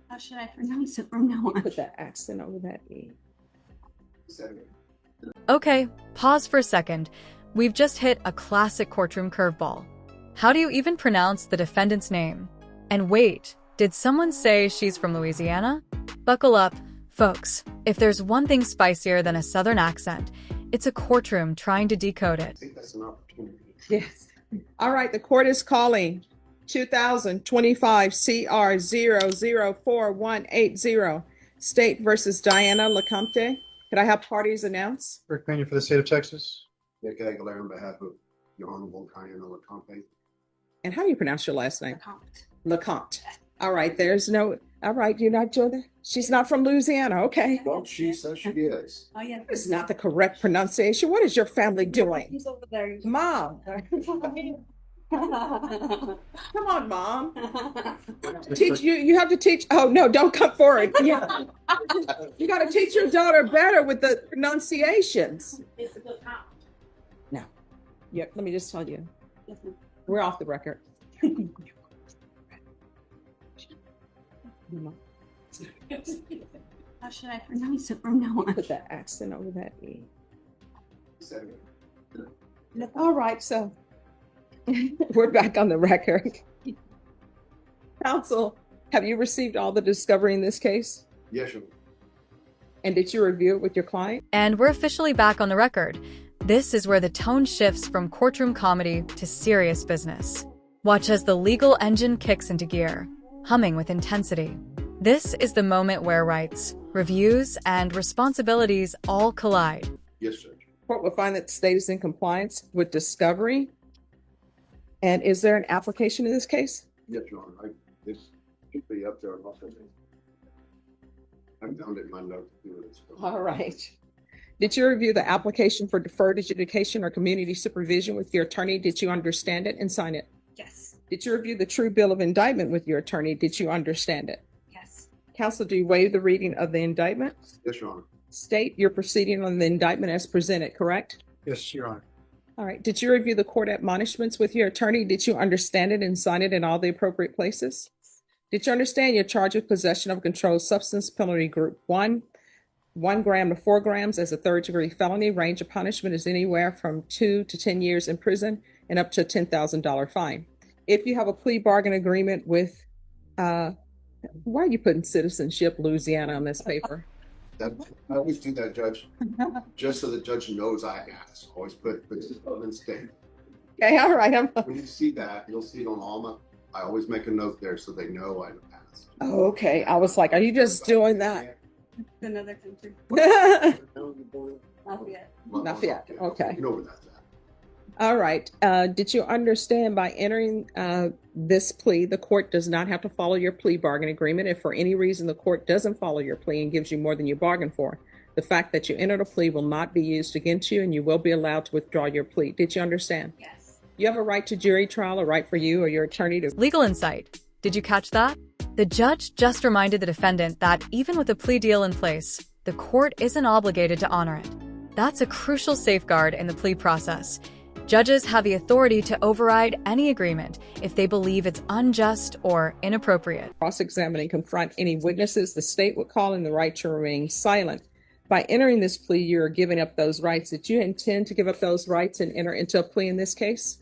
How should I pronounce it from now on? Put that accent over that E. Okay, pause for a second. We've just hit a classic courtroom curveball. How do you even pronounce the defendant's name? And wait, did someone say she's from Louisiana? Buckle up, folks. If there's one thing spicier than a Southern accent, it's a courtroom trying to decode it. I think that's an opportunity. Yes. All right, the court is calling 2025 CR 004-180 State versus Diana LeCompte. Could I have parties announced? Rick Pena for the state of Texas. Nick Aguilar on behalf of Your Honorable Diana LeCompte. And how do you pronounce your last name? LeCompte. LeCompte. All right, there's no, all right, you're not Jordan? She's not from Louisiana, okay. Well, she says she is. Oh, yeah. It's not the correct pronunciation. What is your family doing? He's over there. Mom. Come on, Mom. Teach you have to teach. Oh no, don't come forward. Yeah. You got to teach your daughter better with the pronunciations. It's a good count. No. Yeah, let me just tell you. We're off the record. How should I pronounce it from now on? Put that accent over that E. All right, so we're back on the record. Counsel, have you received all the discovery in this case? Yes, Your Honor. And did you review it with your client? And we're officially back on the record. This is where the tone shifts from courtroom comedy to serious business. Watch as the legal engine kicks into gear, humming with intensity. This is the moment where rights, reviews, and responsibilities all collide. Yes, Judge. Court will find that the state is in compliance with discovery. And is there an application in this case? Yes, Your Honor. This should be up there. I found it in my notes. All right. Did you review the application for deferred adjudication or community supervision with your attorney? Did you understand it and sign it? Yes. Did you review the true bill of indictment with your attorney? Did you understand it? Yes. Counsel, do you waive the reading of the indictment? Yes, Your Honor. State you're proceeding on the indictment as presented, correct? Yes, Your Honor. All right. Did you review the court admonishments with your attorney? Did you understand it and sign it in all the appropriate places? Did you understand your charge of possession of a controlled substance, penalty group 1 gram to 4 grams as a third-degree felony? Range of punishment is anywhere from 2 to 10 years in prison and up to a $10,000 fine. If you have a plea bargain agreement with, why are you putting citizenship Louisiana on this paper? I always do that, Judge, just so the judge knows I asked. Always put in state. Okay, all right. When you see that, you'll see it on all my. I always make a note there so they know I asked. Oh, okay. I was like, are you just doing that? Another country. Lafayette. Lafayette, okay. You know where that's at. All right. Did you understand by entering this plea, the court does not have to follow your plea bargain agreement? If for any reason the court doesn't follow your plea and gives you more than you bargained for, the fact that you entered a plea will not be used against you and you will be allowed to withdraw your plea. Did you understand? Yes. You have a right to jury trial, a right for you or your attorney to... Legal insight. Did you catch that? The judge just reminded the defendant that even with a plea deal in place, the court isn't obligated to honor it. That's a crucial safeguard in the plea process. Judges have the authority to override any agreement if they believe it's unjust or inappropriate. Cross-examine and confront any witnesses. The state would call in the right to remain silent. By entering this plea, you are giving up those rights. Did you intend to give up those rights and enter into a plea in this case?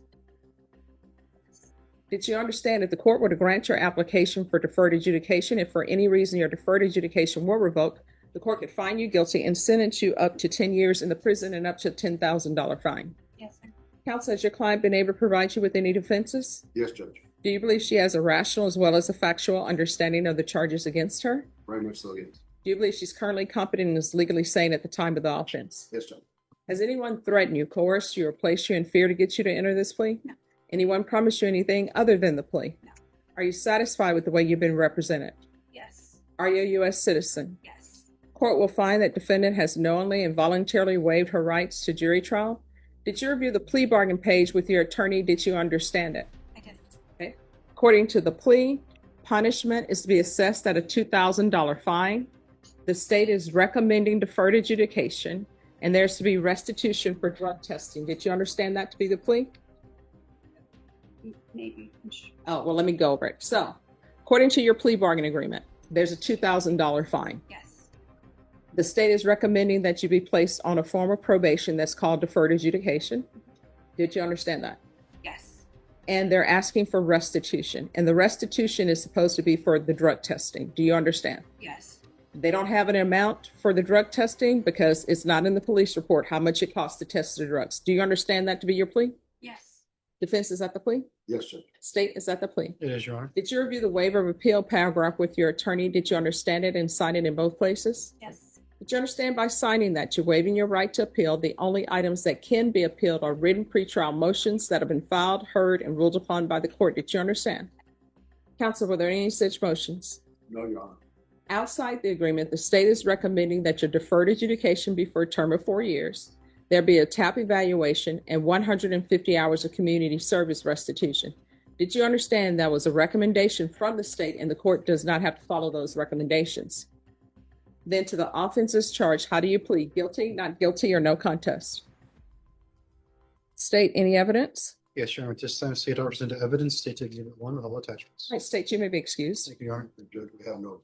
Did you understand if the court were to grant your application for deferred adjudication, if for any reason your deferred adjudication were revoked, the court could find you guilty and sentence you up to 10 years in the prison and up to a $10,000 fine? Yes, sir. Counsel, has your client been able to provide you with any defenses? Yes, Judge. Do you believe she has a rational as well as a factual understanding of the charges against her? Very much so, yes. Do you believe she's currently competent and is legally sane at the time of the offense? Yes, Judge. Has anyone threatened you, coerced you, or placed you in fear to get you to enter this plea? No. Anyone promised you anything other than the plea? No. Are you satisfied with the way you've been represented? Yes. Are you a U.S. citizen? Yes. Court will find that defendant has knowingly and voluntarily waived her rights to jury trial. Did you review the plea bargain page with your attorney? Did you understand it? I did. Okay. According to the plea, punishment is to be assessed at a $2,000 fine. The state is recommending deferred adjudication, and there's to be restitution for drug testing. Did you understand that to be the plea? Maybe. Oh, well, let me go over it. So According to your plea bargain agreement, there's a $2,000 fine. Yes. The state is recommending that you be placed on a form of probation that's called deferred adjudication. Did you understand that? Yes. And they're asking for restitution. And the restitution is supposed to be for the drug testing. Do you understand? Yes. They don't have an amount for the drug testing because it's not in the police report how much it costs to test the drugs. Do you understand that to be your plea? Yes. Defense, is that the plea? Yes, Judge. State, is that the plea? It is, Your Honor. Did you review the waiver of appeal paragraph with your attorney? Did you understand it and sign it in both places? Yes. Did you understand by signing that you're waiving your right to appeal? The only items that can be appealed are written pretrial motions that have been filed, heard, and ruled upon by the court. Did you understand? Counsel, were there any such motions? No, Your Honor. Outside the agreement, the state is recommending that your deferred adjudication be for a term of 4 years. There be a TAP evaluation and 150 hours of community service restitution. Did you understand that was a recommendation from the state and the court does not have to follow those recommendations? Then to the offenses charged, how do you plead? Guilty, not guilty, or no contest? State, any evidence? Yes, Your Honor. At this time, State will present evidence. State to Exhibit 1 with all attachments. All right, state, you may be excused. Thank you, Your Honor. Judge, we have no.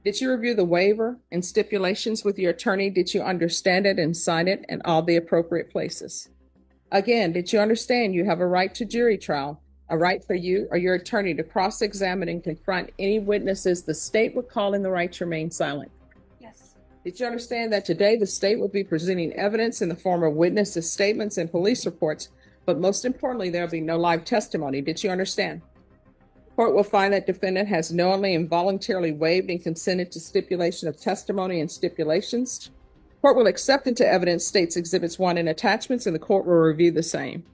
Did you review the waiver and stipulations with your attorney? Did you understand it and sign it in all the appropriate places? Again, did you understand you have a right to jury trial, a right for you or your attorney to cross-examine and confront any witnesses the state would call in the right to remain silent? Yes. Did you understand that today the state will be presenting evidence in the form of witnesses' statements and police reports, but most importantly, there will be no live testimony? Did you understand? Court will find that defendant has knowingly and voluntarily waived and consented to stipulation of testimony and stipulations. Court will accept into evidence states exhibits 1 and attachments, and the court will review the same.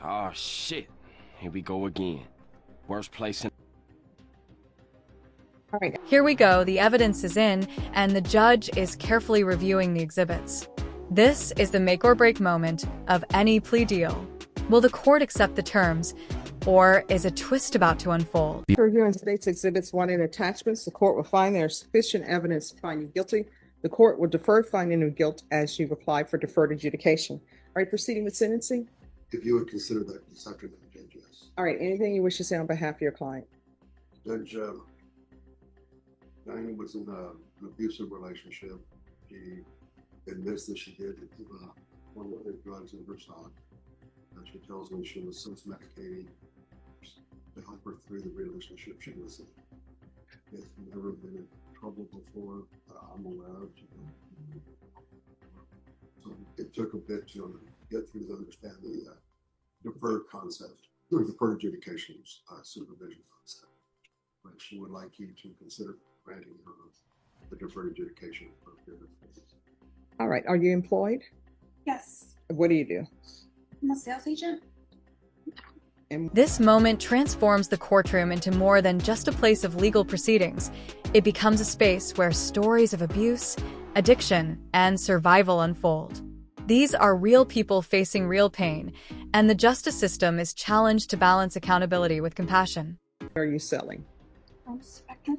Oh shit. Here we go again. Worst place in. All right. Here we go, the evidence is in, and the judge is carefully reviewing the exhibits. This is the make or break moment of any plea deal. Will the court accept the terms, or is a twist about to unfold? Reviewing states exhibits 1 and attachments, the court will find there is sufficient evidence to find you guilty. The court will defer finding of guilt as you've applied for deferred adjudication. All right, proceeding with sentencing. If you would consider that this afternoon, Judge, yes. All right, anything you wish to say on behalf of your client? Judge, Diana was in an abusive relationship. She admits that she did one of the drugs in her stock. She tells me she was self-medicating to help her through the relationship she was in. It's never been in trouble before that I'm aware of. So it took a bit to get through to understand the deferred concept, or deferred adjudication supervision concept. But she would like you to consider granting her the deferred adjudication for a period of days. All right, are you employed? Yes. What do you do? I'm a sales agent. This moment transforms the courtroom into more than just a place of legal proceedings. It becomes a space where stories of abuse, addiction, and survival unfold. These are real people facing real pain, and the justice system is challenged to balance accountability with compassion. What are you selling? Spectrum.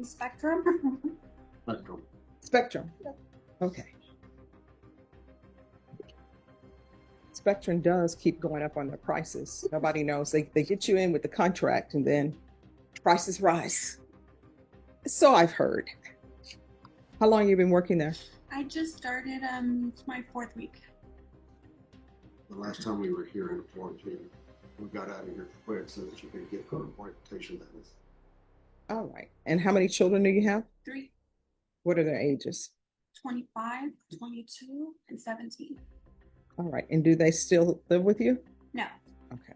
Spectrum. Spectrum. Spectrum. Okay. Spectrum does keep going up on their prices. Nobody knows. They get you in with the contract and then prices rise. So I've heard. How long have you been working there? I just started, it's my 4th week. The last time we were here in quarantine, we got out of here quick so that you could get her orientation. That is. All right. And how many children do you have? 3, What are their ages? 25, 22, and 17. All right. And do they still live with you? No, Okay.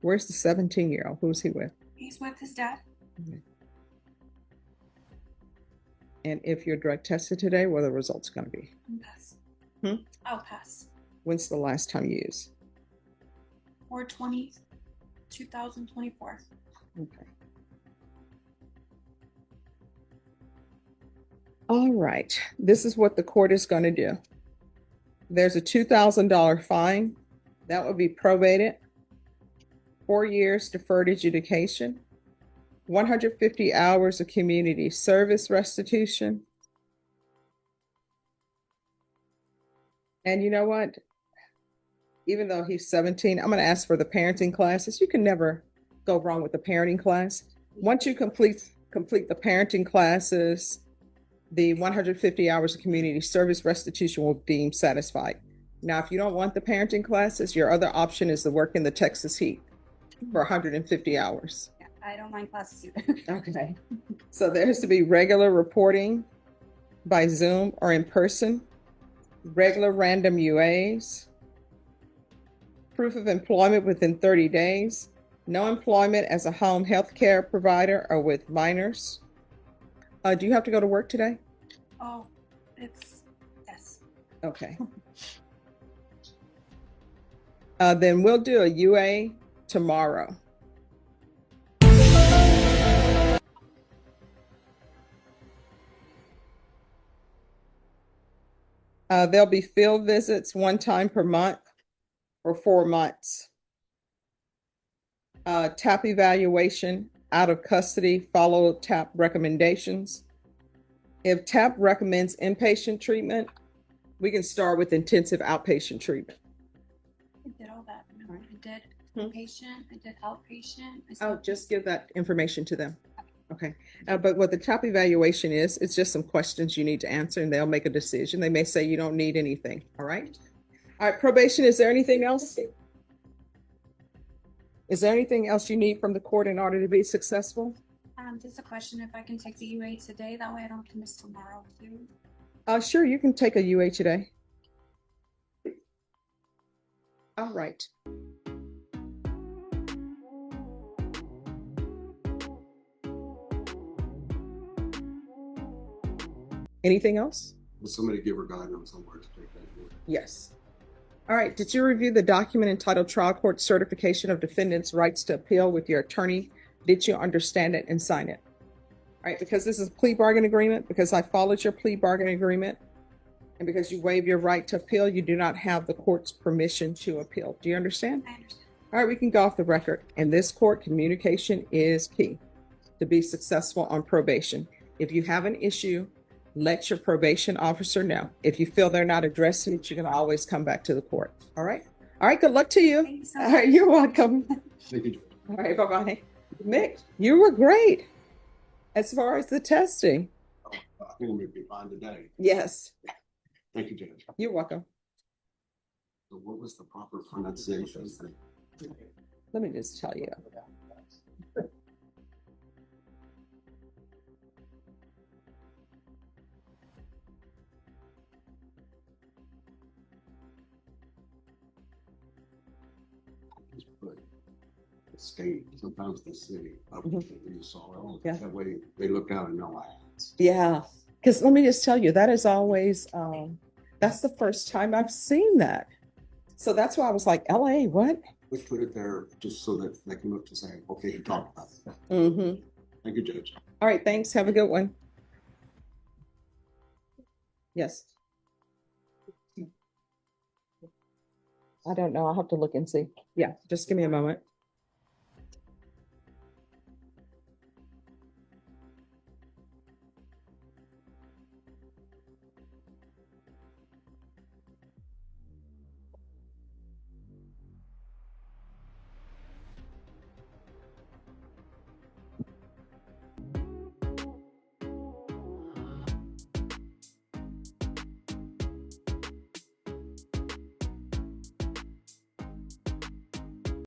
Where's the 17-year-old? Who's he with? he's with his dad. Okay. And if you're drug tested today, what are the results going to be? I'll pass. Hmm? I'll pass. When's the last time you used? 4/20, 2024. Okay. All right. This is what the court is going to do. There's a $2,000 fine. That will be probated. 4 years deferred adjudication. 150 hours of community service restitution. And you know what? even though he's 17, I'm going to ask for the parenting classes. You can never go wrong with the parenting class. Once you complete the parenting classes, the 150 hours of community service restitution will be deemed satisfied. Now, if you don't want the parenting classes, your other option is to work in the Texas heat for 150 hours. Yeah, I don't mind classes either. Okay. So there has to be regular reporting by Zoom or in person, regular random UAs, proof of employment within 30 days, no employment as a home health care provider or with minors. Do you have to go to work today? Oh, yes. Okay. Then we'll do a UA tomorrow. There'll be field visits one time per month for 4 months. TAP evaluation, out of custody, follow TAP recommendations. If TAP recommends inpatient treatment, we can start with intensive outpatient treatment. I did all that. I did Hmm. patient, I did outpatient. Oh, just give that information to them. Okay. But what the TAP evaluation is, it's just some questions you need to answer and they'll make a decision. They may say you don't need anything. All right. All right. Probation. Is there anything else? Is there anything else you need from the court in order to be successful? Just a question if I can take the UA today, that way I don't have to miss tomorrow too. Sure, you can take a UA today. All right. Anything else? Will somebody give her guidance on where to take that? Yes. All right. Did you review the document entitled Trial Court Certification of Defendant's Rights to Appeal with your attorney? Did you understand it and sign it? All right. Because this is a plea bargain agreement, because I followed your plea bargain agreement, and because you waive your right to appeal, you do not have the court's permission to appeal. Do you understand? I understand. All right. We can go off the record. In this court, communication is key to be successful on probation. If you have an issue, let your probation officer know. If you feel they're not addressing it, you can always come back to the court. All right. All right. Good luck to you. Thank you so All right. much. You're welcome. Thank you. All right. Bye-bye. Mick, you were great as far as the testing. I think we'll be fine today. Yes. Thank you, Judge. You're welcome. So what was the proper pronunciation? Let me just tell you. Just put the state, sometimes the city, up Mhm. you saw it. Yeah. That way they look down and know I asked. Yeah. Because let me just tell you, that is always, that's the first time I've seen that. So that's why I was like, LA, what? We put it there just so that they can look to say, okay, he talked about it. Mm-hmm. Thank you, Judge. All right. Thanks. Have a good one. Yes. I don't know. I'll have to look and see. Yeah. Just give me a moment.